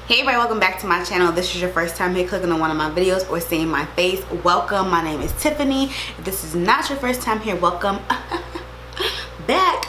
Hey everybody, welcome back to my channel. If this is your first time here clicking on one of my videos or seeing my face, welcome. My name is Tiffany. If this is not your first time here, welcome back.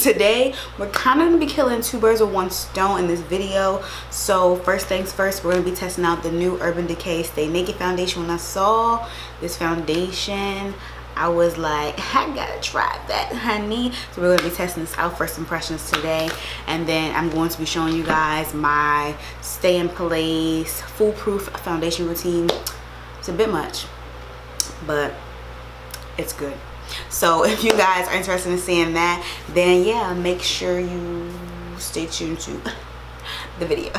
Today we're kind of gonna be killing two birds with one stone in this video. So first things first, we're gonna be testing out the new Urban Decay Stay Naked foundation. When I saw this foundation, I was like, I gotta try that, honey. So we're gonna be testing this out, first impressions today, and then I'm going to be showing you guys my stay in place foolproof foundation routine. It's a bit much, but it's good. So if you guys are interested in seeing that, then yeah, make sure you stay tuned to the video.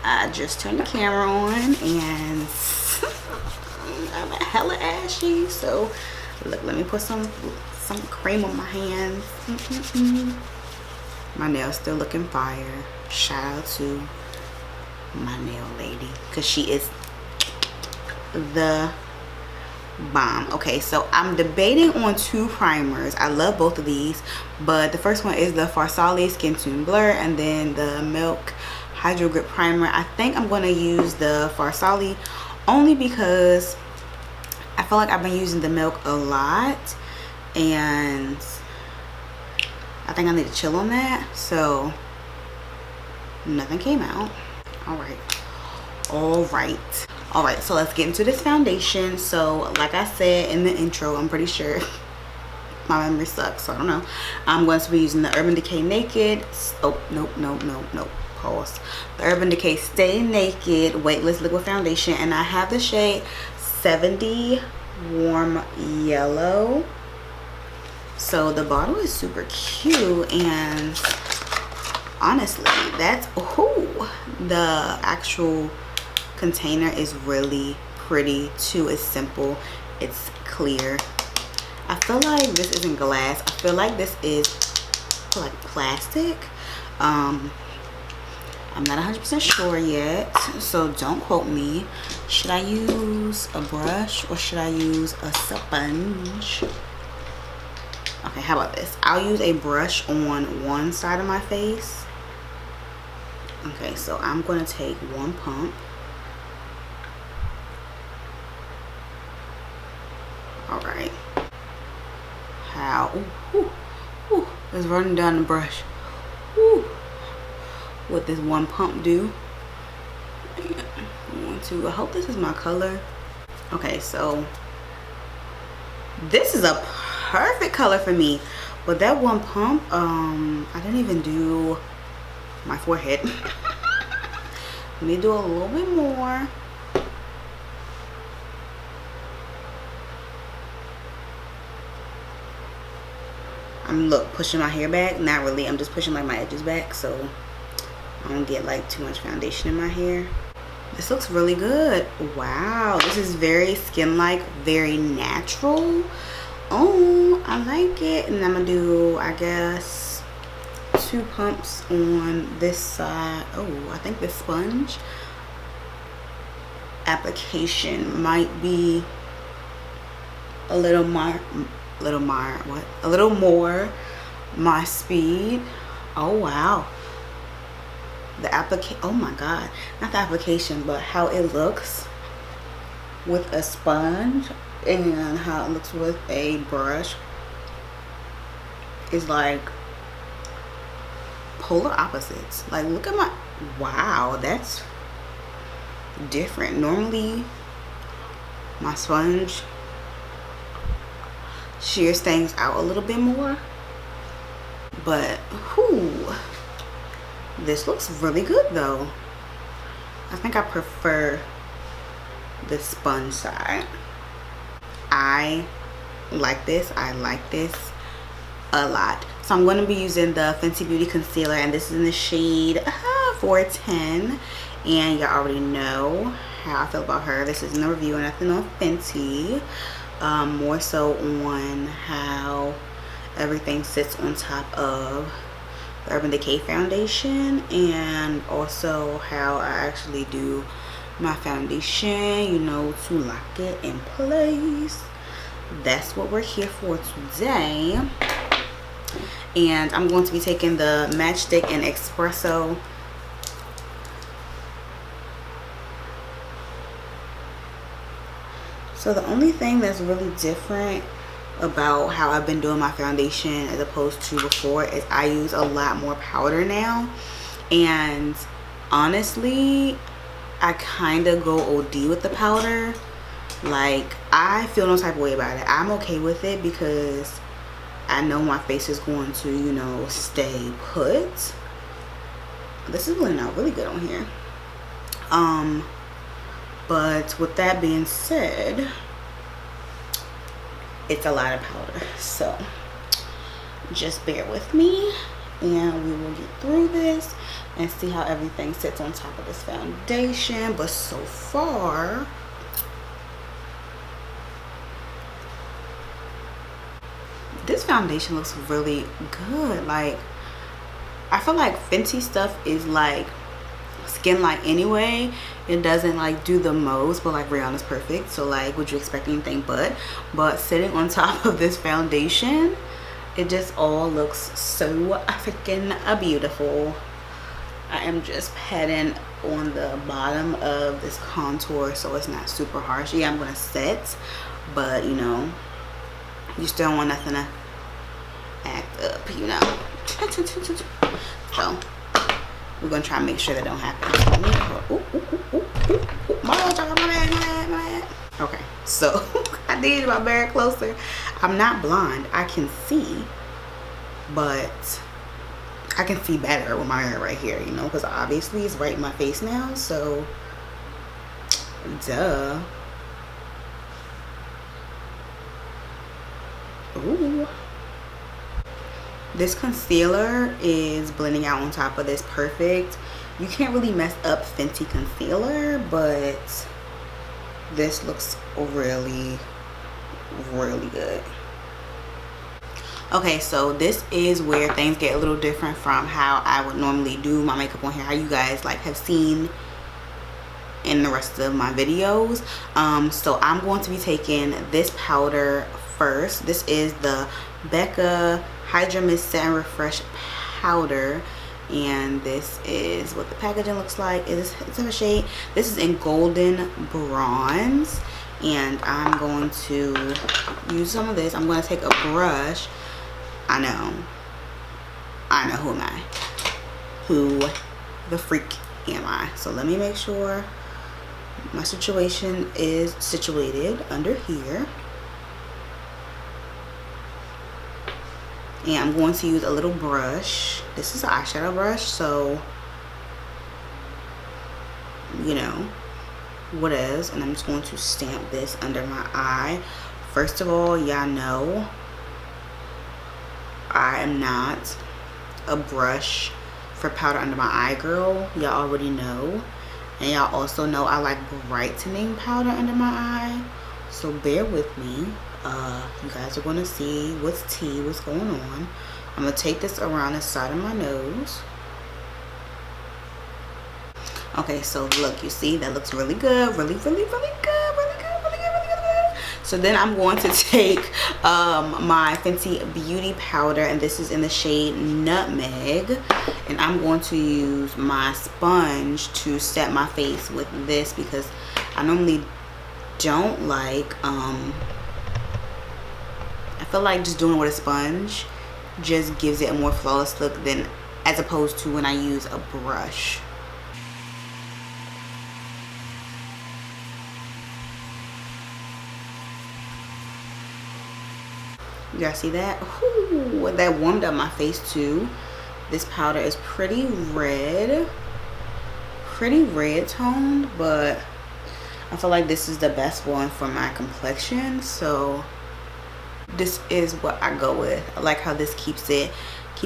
I just turned the camera on and I'm hella ashy, so look, let me put some cream on my hands. My nails still looking fire. Shout out to my nail lady, because she is the bomb. Okay, so I'm debating on two primers. I love both of these, but the first one is the Farsali Skin Tune Blur, and then the Milk Hydro Grip Primer. I think I'm going to use the Farsali only because I feel like I've been using the Milk a lot and I think I need to chill on that. So nothing came out. All right, so let's get into this foundation. So like I said in the intro, I'm pretty sure my memory sucks, so I don't know. I'm going to be using the Urban Decay Naked, oh nope, pause, the Urban Decay Stay Naked Weightless Liquid Foundation, and I have the shade 70 Warm Yellow. So the bottle is super cute, and honestly, that's the actual container is really pretty too. It's simple, it's clear. I feel like this isn't glass. I feel like this is like plastic. I'm not 100% sure yet, so don't quote me. Should I use a brush or should I use a sponge? Okay, how about this? I'll use a brush on one side of my face. Okay, so I'm going to take one pump. All right. How? Ooh, it's running down the brush. Ooh. What this one pump do. I hope this is my color. Okay, so this is a perfect color for me, but that one pump, I didn't even do my forehead. Let me do a little bit more. I'm pushing my hair back. Not really, I'm just pushing like my edges back so I don't get like too much foundation in my hair. This looks really good. Wow, this is very skin-like, very natural. Oh, I like it. And I'm gonna do, I guess, 2 pumps on this side. Oh, I think the sponge application might be a little more my speed. Oh wow, the application, oh my god, not the application but how it looks with a sponge and how it looks with a brush is like polar opposites. Like, look at my, wow, that's different. Normally my sponge shears things out a little bit more, but this looks really good though. I think I prefer the sponge side. I like this a lot. So I'm going to be using the Fenty Beauty concealer, and this is in the shade 410, and y'all already know how I feel about her. This is no review or nothing on Fenty, more so on how everything sits on top of the Urban Decay foundation, and also how I actually do my foundation, you know, to lock it in place. That's what we're here for today. And I'm going to be taking the Matchstick and Espresso So the only thing that's really different about how I've been doing my foundation as opposed to before is I use a lot more powder now. And honestly, I kind of go OD with the powder. Like, I feel no type of way about it. I'm okay with it because I know my face is going to, you know, stay put. This is really not really good on here. But with that being said, it's a lot of powder. So just bear with me and we will get through this and see how everything sits on top of this foundation. But so far, this foundation looks really good. Like, I feel like Fenty stuff is like skin light anyway. It doesn't like do the most, but like Rihanna's perfect, so like would you expect anything but sitting on top of this foundation, it just all looks so freaking beautiful. I am just patting on the bottom of this contour so it's not super harsh. Yeah, I'm gonna set, but you know, you still don't want nothing to act up, you know. So we're gonna try and make sure that don't happen. My bad. Okay, so I did my very closer. I'm not blind. I can see, but I can see better with my hair right here, you know, because obviously it's right in my face now. So, duh. Ooh. This concealer is blending out on top of this perfect. You can't really mess up Fenty concealer, but this looks really, really good. Okay, so this is where things get a little different from how I would normally do my makeup on here, how you guys like have seen in the rest of my videos. So I'm going to be taking this powder first. This is the Becca Hydra Mist Set and Refresh powder, and this is what the packaging looks like. It's in a shade, this is in Golden Bronze, and I'm going to use some of this. I'm going to take a brush. I know, who am I? Who the freak am I? So let me make sure my situation is situated under here. And I'm going to use a little brush. This is an eyeshadow brush, so you know what is. And I'm just going to stamp this under my eye. First of all, y'all know I am not a brush for powder under my eye girl. Y'all already know. And y'all also know I like brightening powder under my eye. So bear with me. You guys are going to see what's tea, what's going on. I'm going to take this around the side of my nose. Okay, so look, you see that looks really good. Really good. So then I'm going to take my Fenty Beauty powder, and this is in the shade Nutmeg, and I'm going to use my sponge to set my face with this because I normally don't like I feel like just doing it with a sponge just gives it a more flawless look than as opposed to when I use a brush. You guys see that? Ooh, that warmed up my face too. This powder is pretty red toned, but I feel like this is the best one for my complexion, so this is what I go with. I like how this keeps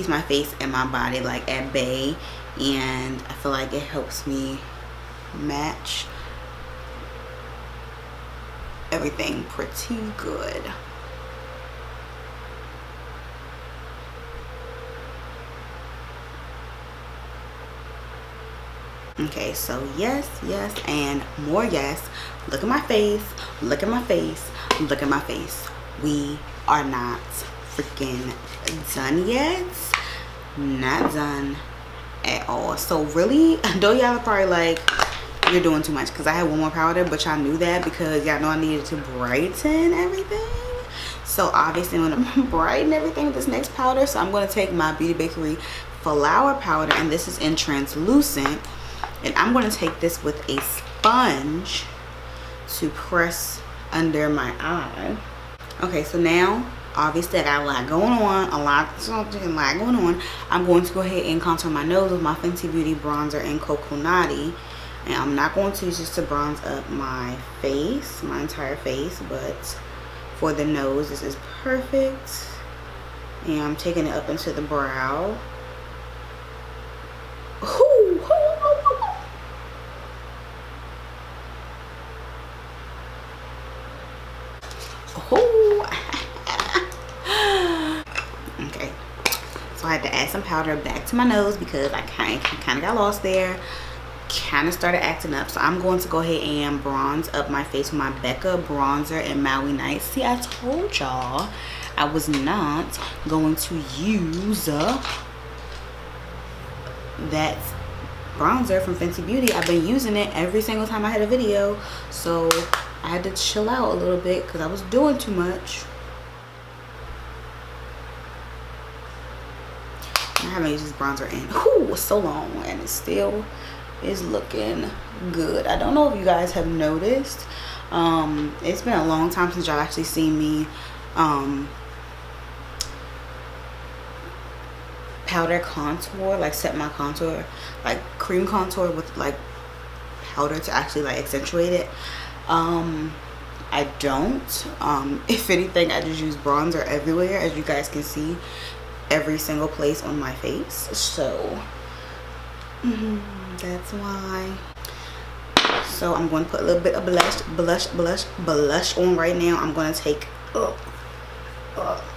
my face and my body like at bay, and I feel like it helps me match everything pretty good. Okay, so yes and more yes. Look at my face, look at my face, look at my face. We are not freaking done yet. Not done at all. So really, though y'all are probably like, you're doing too much, because I had one more powder, but y'all knew that because y'all know I needed to brighten everything. So obviously I'm gonna brighten everything with this next powder. So I'm gonna take my Beauty Bakery flour powder, and this is in translucent, and I'm gonna take this with a sponge to press under my eye. Okay, so now obviously I got a lot going on, I'm going to go ahead and contour my nose with my Fenty Beauty bronzer in Coconati. And I'm not going to use this to bronze up my face, my entire face, but for the nose this is perfect. And I'm taking it up into the brow. Okay, so I had to add some powder back to my nose because I kind of got lost there, kind of started acting up. So I'm going to go ahead and bronze up my face with my Becca bronzer in Maui Nights. See, I told y'all I was not going to use that bronzer from Fenty Beauty. I've been using it every single time I had a video, so I had to chill out a little bit because I was doing too much. I haven't used this bronzer in so long, and it still is looking good. I don't know if you guys have noticed, it's been a long time since y'all actually seen me powder contour, like set my contour, like cream contour with like powder to actually like accentuate it. I don't. If anything, I just use bronzer everywhere, as you guys can see, every single place on my face. So that's why. So I'm going to put a little bit of blush on right now. I'm going to take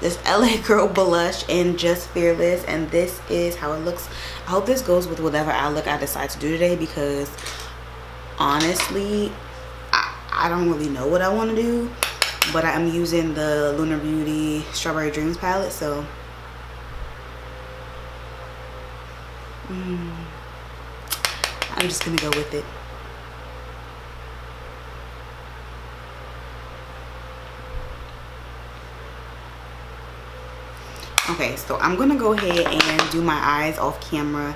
this LA Girl blush in Just Fearless, and this is how it looks. I hope this goes with whatever eye look I decide to do today, because honestly I don't really know what I want to do, but I'm using the Lunar Beauty Strawberry Dreams palette, so I'm just gonna go with it. Okay, so I'm gonna go ahead and do my eyes off camera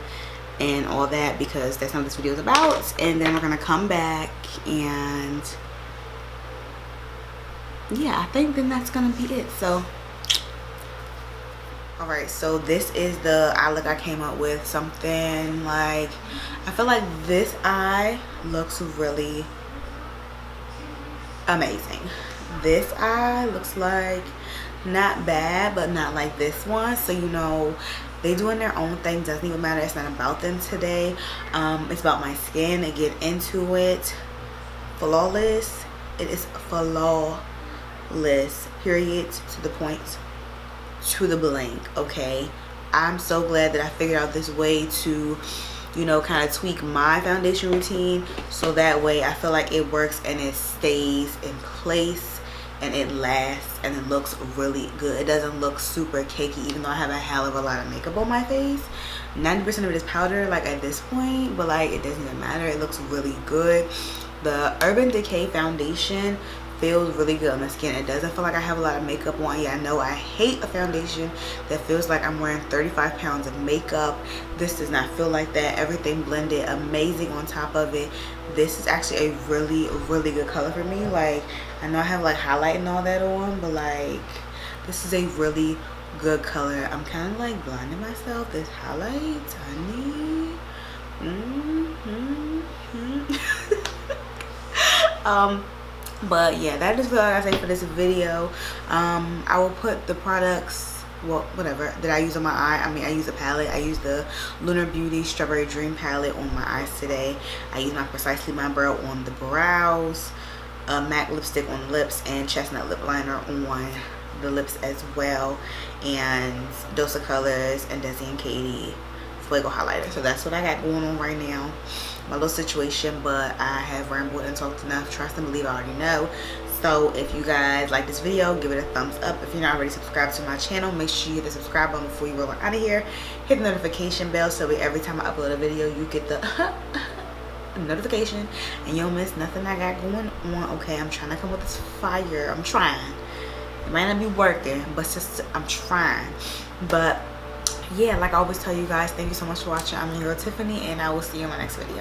and all that, because that's not what this video is about, and then we're gonna come back, and yeah, I think then that's gonna be it. So all right, so this is the eye look I came up with. Something like, I feel like this eye looks really amazing. This eye looks like not bad, but not like this one. So you know, they doing their own thing, doesn't even matter. It's not about them today. It's about my skin, and get into it. Flawless. It is flawless, period, to the point, to the blank. Okay, I'm so glad that I figured out this way to, you know, kind of tweak my foundation routine, so that way I feel like it works and it stays in place and it lasts and it looks really good. It doesn't look super cakey, even though I have a hell of a lot of makeup on my face. 90% of it is powder, like at this point, but like it doesn't even matter. It looks really good. The Urban Decay foundation feels really good on the skin. It doesn't feel like I have a lot of makeup on. Yeah, I know I hate a foundation that feels like I'm wearing 35 pounds of makeup. This does not feel like that. Everything blended amazing on top of it. This is actually a really, really good color for me. Like, I know I have like highlight and all that on, but like this is a really good color. I'm kind of like blinding myself. This highlight, honey. But yeah, that is what I gotta say for this video. I will put the products, well, whatever, that I use on my eye. I mean, I use a palette. I use the Lunar Beauty Strawberry Dream palette on my eyes today. I use my Precisely My Brow on the brows, MAC lipstick on the lips, and chestnut lip liner on the lips as well, and Dose of Colors and Desi and Katie Fuego highlighter. So that's what I got going on right now, my little situation. But I have rambled and talked enough. Trust and believe, I already know. So if you guys like this video, give it a thumbs up. If you're not already subscribed to my channel, make sure you hit the subscribe button before you roll out of here. Hit the notification bell so that every time I upload a video, you get the notification and you don't miss nothing I got going on. Okay, I'm trying to come with this fire. I'm trying. It might not be working, but I'm trying. But yeah, like I always tell you guys, thank you so much for watching. I'm your girl Tiffany, and I will see you in my next video.